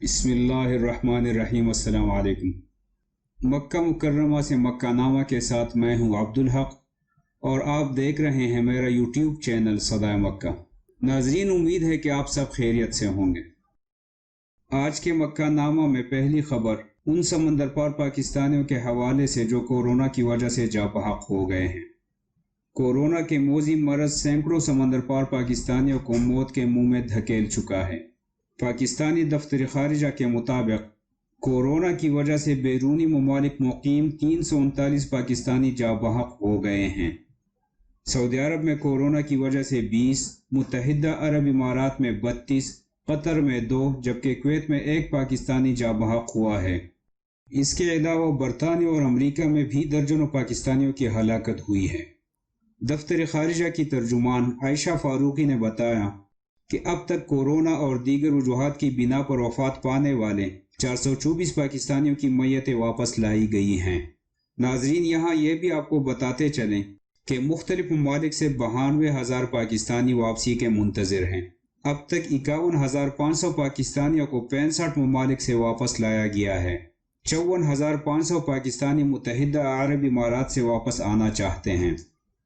بسم اللہ الرحمن الرحیم۔ السلام علیکم۔ مکہ مکرمہ سے مکہ نامہ کے ساتھ میں ہوں عبدالحق اور آپ دیکھ رہے ہیں میرا یوٹیوب چینل صدائے مکہ۔ ناظرین، امید ہے کہ آپ سب خیریت سے ہوں گے۔ آج کے مکہ نامہ میں پہلی خبر ان سمندر پار پاکستانیوں کے حوالے سے جو کورونا کی وجہ سے جاں بحق ہو گئے ہیں۔ کورونا کے موذی مرض سینکڑوں سمندر پار پاکستانیوں کو موت کے منہ میں دھکیل چکا ہے۔ پاکستانی دفتر خارجہ کے مطابق کورونا کی وجہ سے بیرونی ممالک مقیم 339 پاکستانی جاں بحق ہو گئے ہیں۔ سعودی عرب میں کورونا کی وجہ سے 20، متحدہ عرب امارات میں 32، قطر میں 2 جبکہ کویت میں 1 پاکستانی جاں بحق ہوا ہے۔ اس کے علاوہ برطانیہ اور امریکہ میں بھی درجنوں پاکستانیوں کی ہلاکت ہوئی ہے۔ دفتر خارجہ کی ترجمان عائشہ فاروقی نے بتایا کہ اب تک کورونا اور دیگر وجوہات کی بنا پر وفات پانے والے 424 پاکستانیوں کی میتیں واپس لائی گئی ہیں۔ ناظرین، یہاں یہ بھی آپ کو بتاتے چلیں کہ مختلف ممالک سے 92,000 پاکستانی واپسی کے منتظر ہیں۔ اب تک 51,500 پاکستانیوں کو 65 ممالک سے واپس لایا گیا ہے۔ 54,500 پاکستانی متحدہ عرب امارات سے واپس آنا چاہتے ہیں،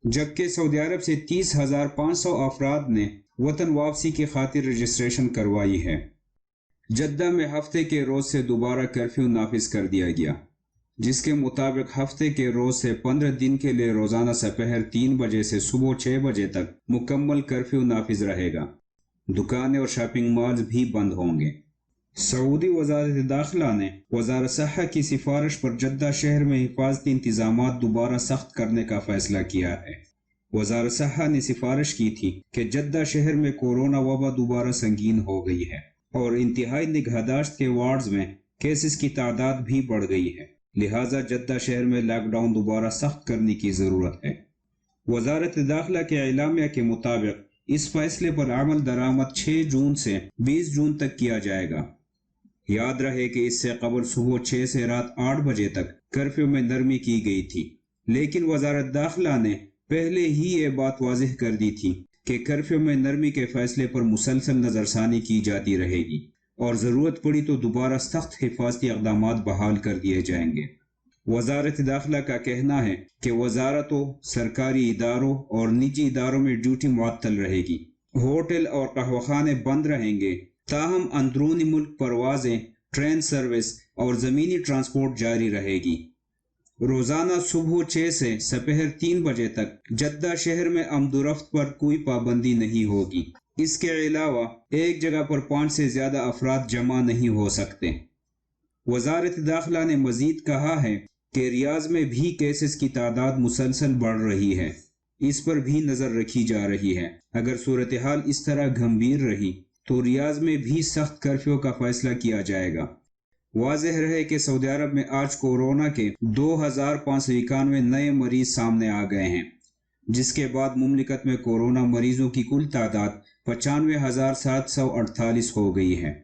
جبکہ سعودی عرب سے 30,500 افراد نے وطن واپسی کی خاطر رجسٹریشن کروائی ہے۔ جدہ میں ہفتے کے روز سے دوبارہ کرفیو نافذ کر دیا گیا، جس کے مطابق ہفتے کے روز سے 15 دن کے لیے روزانہ سپہر 3 بجے سے صبح 6 بجے تک مکمل کرفیو نافذ رہے گا۔ دکانیں اور شاپنگ مالز بھی بند ہوں گے۔ سعودی وزارت داخلہ نے وزارت صحت کی سفارش پر جدہ شہر میں حفاظتی انتظامات دوبارہ سخت کرنے کا فیصلہ کیا ہے۔ وزارت صحت نے سفارش کی تھی کہ جدہ شہر میں کورونا وبا دوبارہ سنگین ہو گئی ہے اور انتہائی نگہداشت کے وارڈز میں کیسز کی تعداد بھی بڑھ گئی ہے، لہٰذا جدہ شہر میں لاک ڈاؤن دوبارہ سخت کرنے کی ضرورت ہے۔ وزارت داخلہ کے اعلامیہ کے مطابق اس فیصلے پر عمل درآمد 6 جون سے 20 جون تک کیا جائے گا۔ یاد رہے کہ اس سے قبل صبح 6 سے رات 8 بجے تک کرفیو میں نرمی کی گئی تھی، لیکن وزارت داخلہ نے پہلے ہی یہ بات واضح کر دی تھی کہ کرفیو میں نرمی کے فیصلے پر مسلسل نظر ثانی کی جاتی رہے گی اور ضرورت پڑی تو دوبارہ سخت حفاظتی اقدامات بحال کر دیے جائیں گے۔ وزارت داخلہ کا کہنا ہے کہ وزارتوں، سرکاری اداروں اور نجی اداروں میں ڈیوٹی معطل رہے گی، ہوٹل اور قہوہ خانے بند رہیں گے، تاہم اندرونی ملک پروازیں، ٹرین سروس اور زمینی ٹرانسپورٹ جاری رہے گی۔ روزانہ صبح 6 سے سپہر 3 بجے تک جدہ شہر میں آمد و رفت پر کوئی پابندی نہیں ہوگی۔ اس کے علاوہ ایک جگہ پر 5 سے زیادہ افراد جمع نہیں ہو سکتے۔ وزارت داخلہ نے مزید کہا ہے کہ ریاض میں بھی کیسز کی تعداد مسلسل بڑھ رہی ہے، اس پر بھی نظر رکھی جا رہی ہے۔ اگر صورتحال اس طرح گھمبیر رہی تو ریاض میں بھی سخت کرفیو کا فیصلہ کیا جائے گا۔ واضح رہے کہ سعودی عرب میں آج کورونا کے 2,591 نئے مریض سامنے آ گئے ہیں، جس کے بعد مملکت میں کورونا مریضوں کی کل تعداد 95,748 ہو گئی ہے۔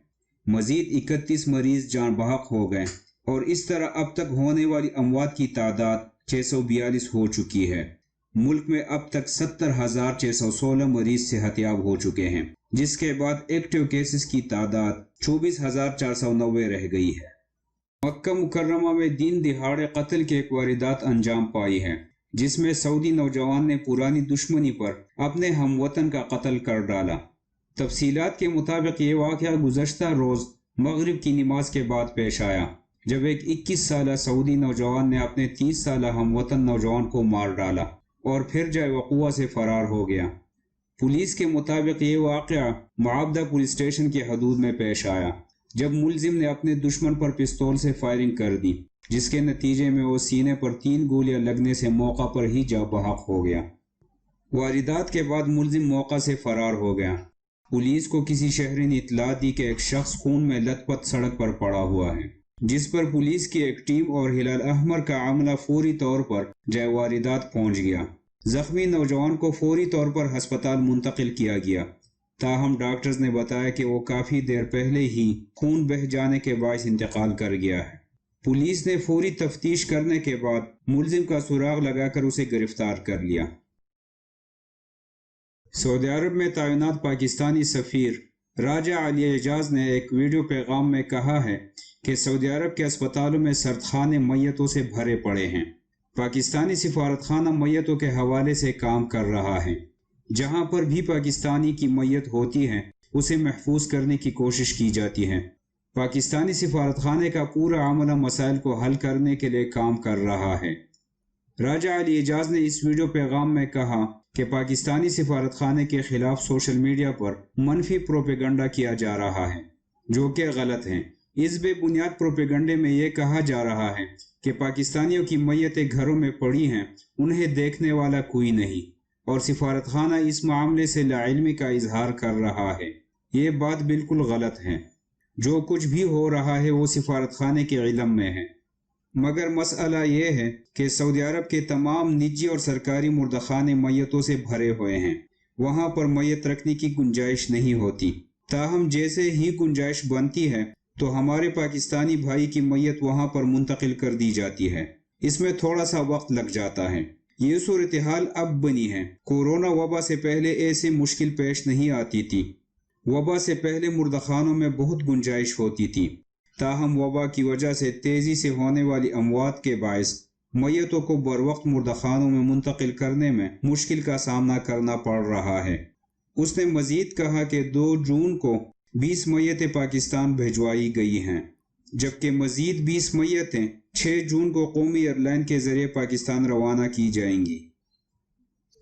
مزید 31 مریض جان بحق ہو گئے اور اس طرح اب تک ہونے والی اموات کی تعداد 642 ہو چکی ہے۔ ملک میں اب تک 70,616 مریض صحت یاب ہو چکے ہیں، جس کے بعد ایکٹیو کیسز کی تعداد 24,490 رہ گئی ہے۔ مکہ مکرمہ میں دن دہاڑے قتل کی ایک واردات انجام پائی ہے، جس میں سعودی نوجوان نے پرانی دشمنی پر اپنے ہم وطن کا قتل کر ڈالا۔ تفصیلات کے مطابق یہ واقعہ گزشتہ روز مغرب کی نماز کے بعد پیش آیا، جب ایک 21 سالہ سعودی نوجوان نے اپنے 30 سالہ ہم وطن نوجوان کو مار ڈالا اور پھر جائے وقوع سے فرار ہو گیا۔ پولیس کے مطابق یہ واقعہ معابدہ پولیس اسٹیشن کی حدود میں پیش آیا، جب ملزم نے اپنے دشمن پر پستول سے فائرنگ کر دی، جس کے نتیجے میں وہ سینے پر 3 گولیاں لگنے سے موقع پر ہی جاں بحق ہو گیا۔ واردات کے بعد ملزم موقع سے فرار ہو گیا۔ پولیس کو کسی شہری نے اطلاع دی کہ ایک شخص خون میں لت پت سڑک پر پڑا ہوا ہے، جس پر پولیس کی ایک ٹیم اور ہلال احمر کا عملہ فوری طور پر جائے واردات پہنچ گیا۔ زخمی نوجوان کو فوری طور پر ہسپتال منتقل کیا گیا، تاہم ڈاکٹرز نے بتایا کہ وہ کافی دیر پہلے ہی خون بہہ جانے کے باعث انتقال کر گیا ہے۔ پولیس نے فوری تفتیش کرنے کے بعد ملزم کا سراغ لگا کر اسے گرفتار کر لیا۔ سعودی عرب میں تعینات پاکستانی سفیر راجہ علی اعجاز نے ایک ویڈیو پیغام میں کہا ہے کہ سعودی عرب کے اسپتالوں میں سردخانے میتوں سے بھرے پڑے ہیں۔ پاکستانی سفارت خانہ میتوں کے حوالے سے کام کر رہا ہے۔ جہاں پر بھی پاکستانی کی میت ہوتی ہے اسے محفوظ کرنے کی کوشش کی جاتی ہے۔ پاکستانی سفارت خانے کا پورا عملہ مسائل کو حل کرنے کے لیے کام کر رہا ہے۔ راجہ علی اعجاز نے اس ویڈیو پیغام میں کہا کہ پاکستانی سفارت خانے کے خلاف سوشل میڈیا پر منفی پروپیگنڈا کیا جا رہا ہے جو کہ غلط ہے۔ اس بے بنیاد پروپیگنڈے میں یہ کہا جا رہا ہے کہ پاکستانیوں کی میتیں گھروں میں پڑی ہیں، انہیں دیکھنے والا کوئی نہیں، اور سفارت خانہ اس معاملے سے لاعلمی کا اظہار کر رہا ہے۔ یہ بات بالکل غلط ہے۔ جو کچھ بھی ہو رہا ہے وہ سفارت خانے کے علم میں ہے۔ مگر مسئلہ یہ ہے کہ سعودی عرب کے تمام نجی اور سرکاری مردخانے میتوں سے بھرے ہوئے ہیں۔ وہاں پر میت رکھنے کی گنجائش نہیں ہوتی۔ تاہم جیسے ہی گنجائش بنتی ہے تو ہمارے پاکستانی بھائی کی میت وہاں پر منتقل کر دی جاتی ہے۔ اس میں تھوڑا سا وقت لگ جاتا ہے۔ یہ صورتحال اب بنی ہے۔ کورونا وبا سے پہلے ایسے مشکل پیش نہیں آتی تھی۔ وبا سے پہلے مردخانوں میں بہت گنجائش ہوتی تھی، تاہم وبا کی وجہ سے تیزی سے ہونے والی اموات کے باعث میتوں کو بروقت مردخانوں میں منتقل کرنے میں مشکل کا سامنا کرنا پڑ رہا ہے۔ اس نے مزید کہا کہ 2 جون کو 20 میتیں پاکستان بھجوائی گئی ہیں، جبکہ مزید 20 میتیں 6 جون کو قومی ایئر لائن کے ذریعے پاکستان روانہ کی جائیں گی۔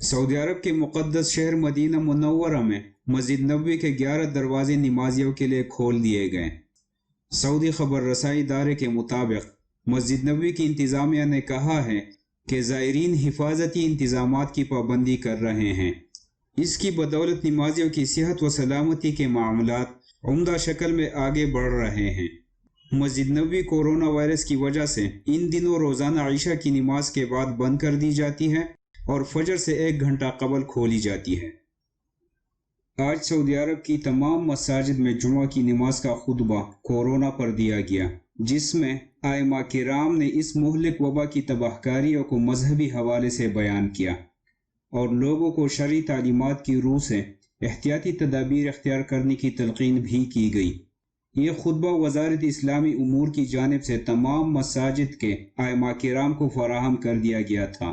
سعودی عرب کے مقدس شہر مدینہ منورہ میں مسجد نبوی کے 11 دروازے نمازیوں کے لیے کھول دیے گئے۔ سعودی خبر رسائی ادارے کے مطابق مسجد نبوی کی انتظامیہ نے کہا ہے کہ زائرین حفاظتی انتظامات کی پابندی کر رہے ہیں۔ اس کی بدولت نمازیوں کی صحت و سلامتی کے معاملات عمدہ شکل میں آگے بڑھ رہے ہیں۔ مسجد نبوی کورونا وائرس کی وجہ سے ان دنوں روزانہ عشاء کی نماز کے بعد بند کر دی جاتی ہے اور فجر سے 1 گھنٹہ قبل کھولی جاتی ہے۔ آج سعودی عرب کی تمام مساجد میں جمعہ کی نماز کا خطبہ کورونا پر دیا گیا، جس میں ائمہ کرام نے اس مہلک وبا کی تباہ کاریوں کو مذہبی حوالے سے بیان کیا اور لوگوں کو شرعی تعلیمات کی روح سے احتیاطی تدابیر اختیار کرنے کی تلقین بھی کی گئی۔ یہ خطبہ وزارت اسلامی امور کی جانب سے تمام مساجد کے ائمہ کرام کو فراہم کر دیا گیا تھا۔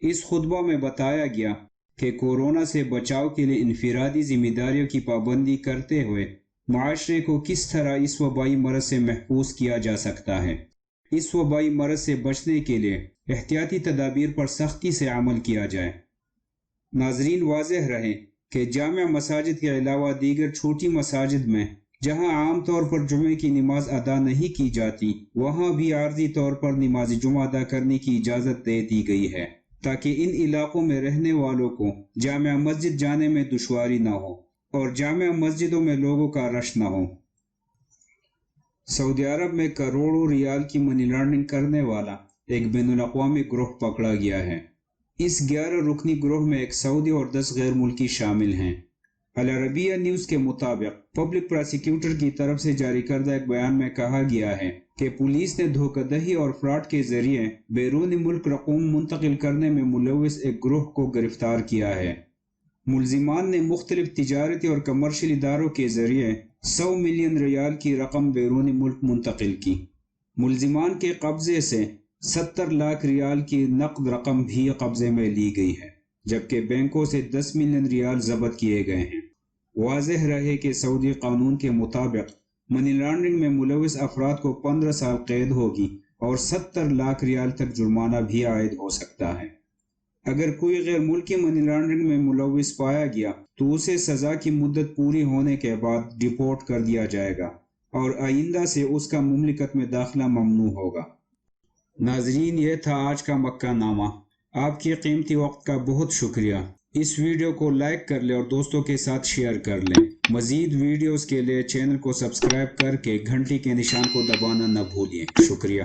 اس خطبہ میں بتایا گیا کہ کورونا سے بچاؤ کے لیے انفرادی ذمہ داریوں کی پابندی کرتے ہوئے معاشرے کو کس طرح اس وبائی مرض سے محفوظ کیا جا سکتا ہے۔ اس وبائی مرض سے بچنے کے لیے احتیاطی تدابیر پر سختی سے عمل کیا جائے۔ ناظرین، واضح رہے کہ جامع مساجد کے علاوہ دیگر چھوٹی مساجد میں جہاں عام طور پر جمعے کی نماز ادا نہیں کی جاتی، وہاں بھی عارضی طور پر نماز جمعہ ادا کرنے کی اجازت دے دی گئی ہے تاکہ ان علاقوں میں رہنے والوں کو جامع مسجد جانے میں دشواری نہ ہو اور جامع مسجدوں میں لوگوں کا رش نہ ہو۔ سعودی عرب میں کروڑوں ریال کی منی لانڈرنگ کرنے والا ایک بین الاقوامی گروہ پکڑا گیا ہے۔ اس 11 رکنی گروہ میں ایک سعودی اور 10 غیر ملکی شامل ہیں۔ العربیہ نیوز کے مطابق پبلک پراسیکیوٹر کی طرف سے جاری کردہ ایک بیان میں کہا گیا ہے کہ پولیس نے دھوکہ دہی اور فراڈ کے ذریعے بیرون ملک رقوم منتقل کرنے میں ملوث ایک گروہ کو گرفتار کیا ہے۔ ملزمان نے مختلف تجارتی اور کمرشل اداروں کے ذریعے 100 ملین ریال کی رقم بیرون ملک منتقل کی۔ ملزمان کے قبضے سے 70 لاکھ ریال کی نقد رقم بھی قبضے میں لی گئی ہے، جبکہ بینکوں سے 10 ملین ریال ضبط کیے گئے ہیں۔ واضح رہے کہ سعودی قانون کے مطابق منی لانڈرنگ میں ملوث افراد کو 15 سال قید ہوگی اور 70 لاکھ ریال تک جرمانہ بھی عائد ہو سکتا ہے۔ اگر کوئی غیر ملکی منی لانڈرنگ میں ملوث پایا گیا تو اسے سزا کی مدت پوری ہونے کے بعد ڈپورٹ کر دیا جائے گا اور آئندہ سے اس کا مملکت میں داخلہ ممنوع ہوگا۔ ناظرین، یہ تھا آج کا مکہ نامہ۔ آپ کی قیمتی وقت کا بہت شکریہ۔ اس ویڈیو کو لائک کر لیں اور دوستوں کے ساتھ شیئر کر لیں۔ مزید ویڈیوز کے لیے چینل کو سبسکرائب کر کے گھنٹی کے نشان کو دبانا نہ بھولیں۔ شکریہ۔